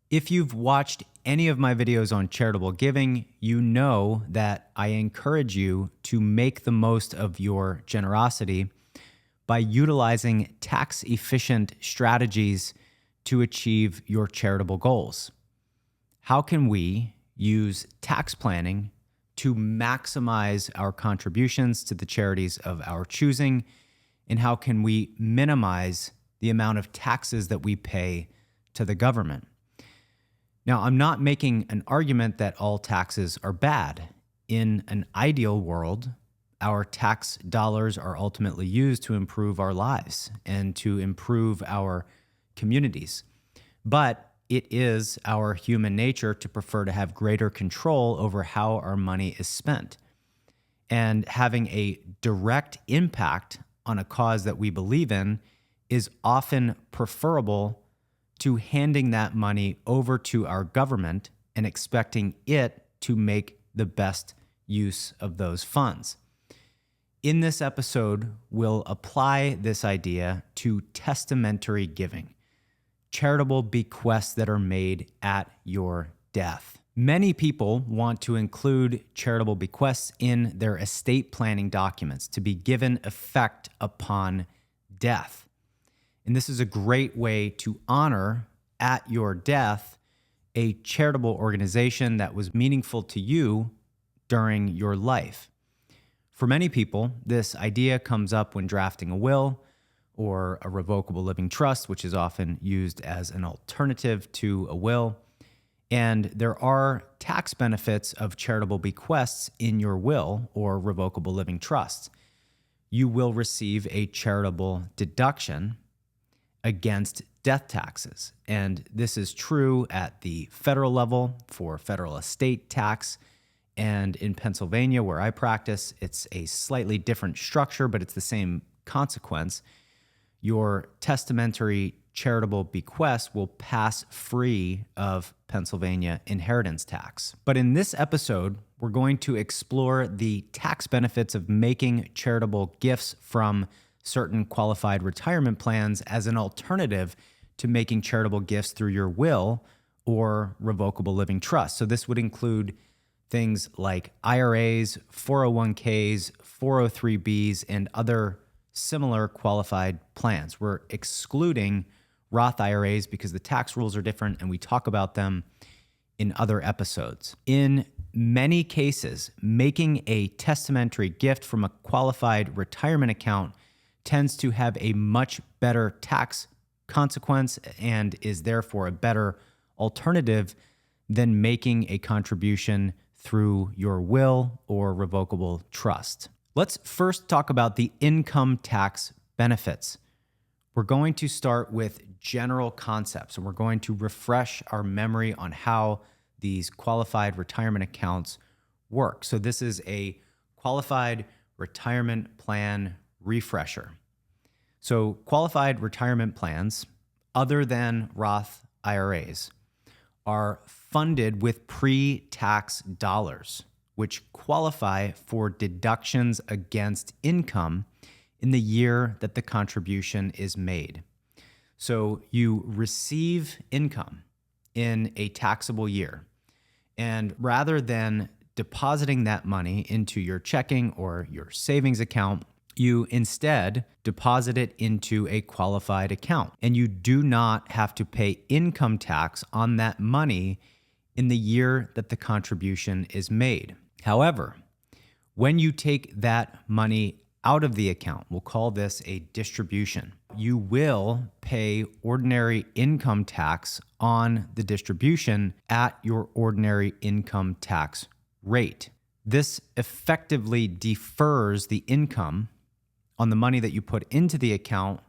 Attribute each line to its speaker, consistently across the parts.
Speaker 1: If you've watched any of my videos on charitable giving, you know that I encourage you to make the most of your generosity by utilizing tax-efficient strategies to achieve your charitable goals. How can we use tax planning to maximize our contributions to the charities of our choosing? And how can we minimize the amount of taxes that we pay to the government? Now, I'm not making an argument that all taxes are bad. In an ideal world, our tax dollars are ultimately used to improve our lives and to improve our communities. But it is our human nature to prefer to have greater control over how our money is spent. And having a direct impact on a cause that we believe in is often preferable to handing that money over to our government and expecting it to make the best use of those funds. In this episode, we'll apply this idea to testamentary giving, charitable bequests that are made at your death. Many people want to include charitable bequests in their estate planning documents to be given effect upon death. And this is a great way to honor at your death a charitable organization that was meaningful to you during your life. For many people, this idea comes up when drafting a will or a revocable living trust, which is often used as an alternative to a will. And there are tax benefits of charitable bequests in your will or revocable living trust. You will receive a charitable deduction against death taxes. And this is true at the federal level for federal estate tax. And in Pennsylvania, where I practice, it's a slightly different structure, but it's the same consequence. Your testamentary charitable bequest will pass free of Pennsylvania inheritance tax. But in this episode, we're going to explore the tax benefits of making charitable gifts from certain qualified retirement plans as an alternative to making charitable gifts through your will or revocable living trust. So this would include things like IRAs, 401ks, 403bs, and other similar qualified plans. We're excluding Roth IRAs because the tax rules are different, and we talk about them in other episodes. In many cases, making a testamentary gift from a qualified retirement account tends to have a much better tax consequence and is therefore a better alternative than making a contribution through your will or revocable trust. Let's first talk about the income tax benefits. We're going to start with general concepts, and we're going to refresh our memory on how these qualified retirement accounts work. So this is a qualified retirement plan refresher. So qualified retirement plans, other than Roth IRAs, are funded with pre-tax dollars, which qualify for deductions against income in the year that the contribution is made. So you receive income in a taxable year, and rather than depositing that money into your checking or your savings account, you instead deposit it into a qualified account, and you do not have to pay income tax on that money in the year that the contribution is made. However, when you take that money out of the account, we'll call this a distribution, you will pay ordinary income tax on the distribution at your ordinary income tax rate. This effectively defers the income on the money that you put into the account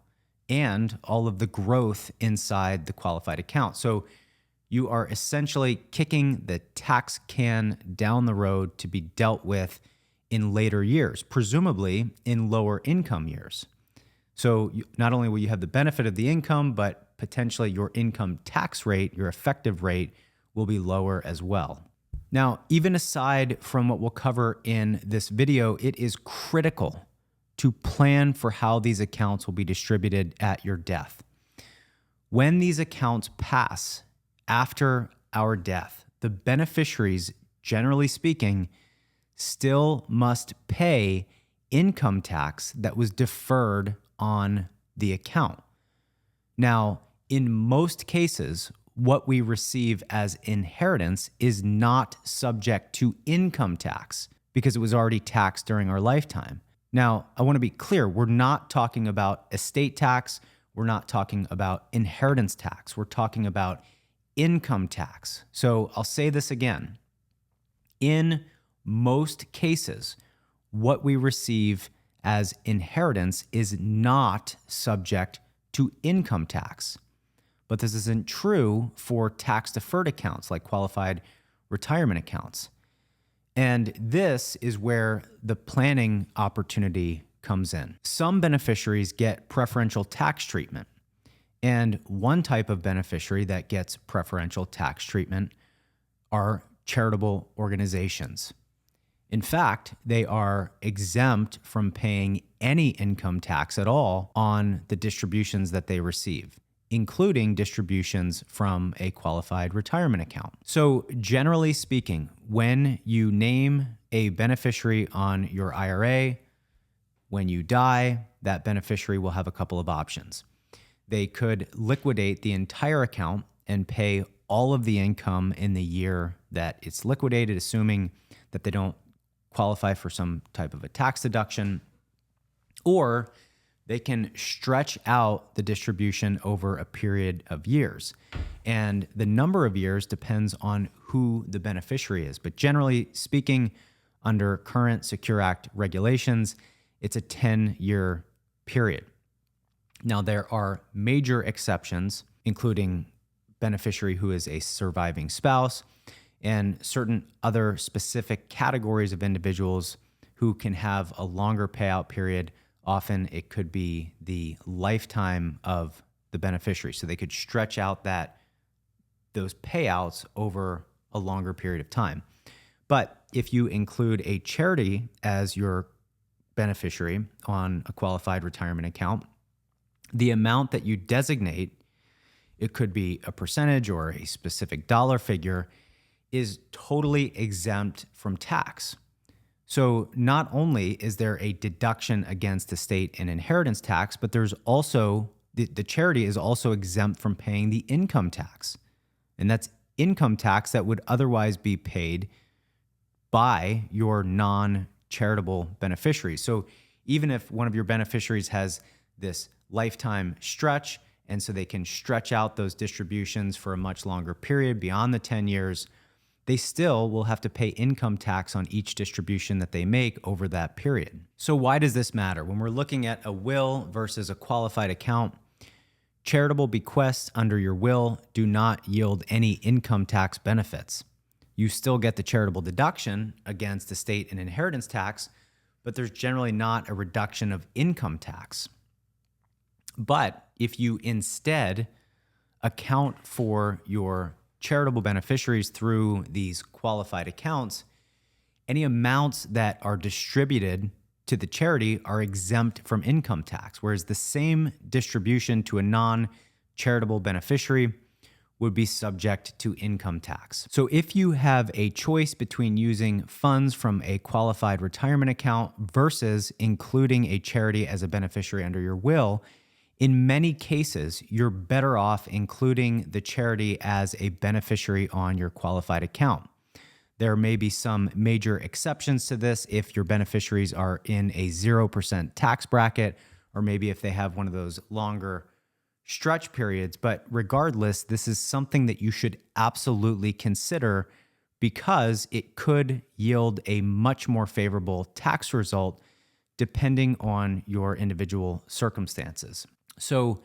Speaker 1: and all of the growth inside the qualified account. So you are essentially kicking the tax can down the road to be dealt with in later years, presumably in lower income years. So not only will you have the benefit of the income, but potentially your income tax rate, your effective rate, will be lower as well. Now, even aside from what we'll cover in this video, it is critical to plan for how these accounts will be distributed at your death. When these accounts pass after our death, the beneficiaries, generally speaking, still must pay income tax that was deferred on the account. Now, in most cases, what we receive as inheritance is not subject to income tax because it was already taxed during our lifetime. Now, I want to be clear, we're not talking about estate tax. We're not talking about inheritance tax. We're talking about income tax. So I'll say this again. In most cases, what we receive as inheritance is not subject to income tax. But this isn't true for tax-deferred accounts like qualified retirement accounts. And this is where the planning opportunity comes in. Some beneficiaries get preferential tax treatment. And one type of beneficiary that gets preferential tax treatment are charitable organizations. In fact, they are exempt from paying any income tax at all on the distributions that they receive, including distributions from a qualified retirement account. So generally speaking, when you name a beneficiary on your IRA, when you die, that beneficiary will have a couple of options. They could liquidate the entire account and pay all of the income in the year that it's liquidated, assuming that they don't qualify for some type of a tax deduction, or they can stretch out the distribution over a period of years. And the number of years depends on who the beneficiary is. But generally speaking, under current Secure Act regulations, it's a 10-year period. Now, there are major exceptions, including beneficiary who is a surviving spouse and certain other specific categories of individuals who can have a longer payout period. Often it could be the lifetime of the beneficiary. So they could stretch out those payouts over a longer period of time. But if you include a charity as your beneficiary on a qualified retirement account, the amount that you designate, it could be a percentage or a specific dollar figure, is totally exempt from tax. So not only is there a deduction against estate and inheritance tax, but there's also, the charity is also exempt from paying the income tax. And that's income tax that would otherwise be paid by your non-charitable beneficiaries. So even if one of your beneficiaries has this lifetime stretch, and so they can stretch out those distributions for a much longer period beyond the 10 years, they still will have to pay income tax on each distribution that they make over that period. So why does this matter? When we're looking at a will versus a qualified account, charitable bequests under your will do not yield any income tax benefits. You still get the charitable deduction against estate and inheritance tax, but there's generally not a reduction of income tax. But if you instead account for your charitable beneficiaries through these qualified accounts, any amounts that are distributed to the charity are exempt from income tax, whereas the same distribution to a non-charitable beneficiary would be subject to income tax. So if you have a choice between using funds from a qualified retirement account versus including a charity as a beneficiary under your will, in many cases, you're better off including the charity as a beneficiary on your qualified account. There may be some major exceptions to this if your beneficiaries are in a 0% tax bracket, or maybe if they have one of those longer stretch periods. But regardless, this is something that you should absolutely consider because it could yield a much more favorable tax result depending on your individual circumstances. So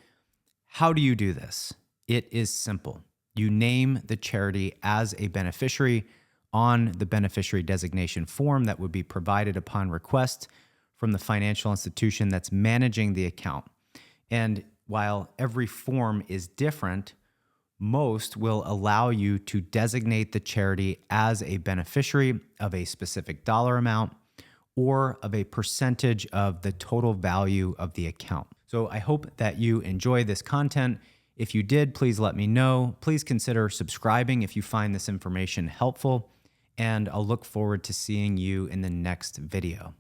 Speaker 1: how do you do this? It is simple. You name the charity as a beneficiary on the beneficiary designation form that would be provided upon request from the financial institution that's managing the account. And while every form is different, most will allow you to designate the charity as a beneficiary of a specific dollar amount or of a percentage of the total value of the account. So I hope that you enjoy this content. If you did, please let me know. Please consider subscribing if you find this information helpful, and I'll look forward to seeing you in the next video.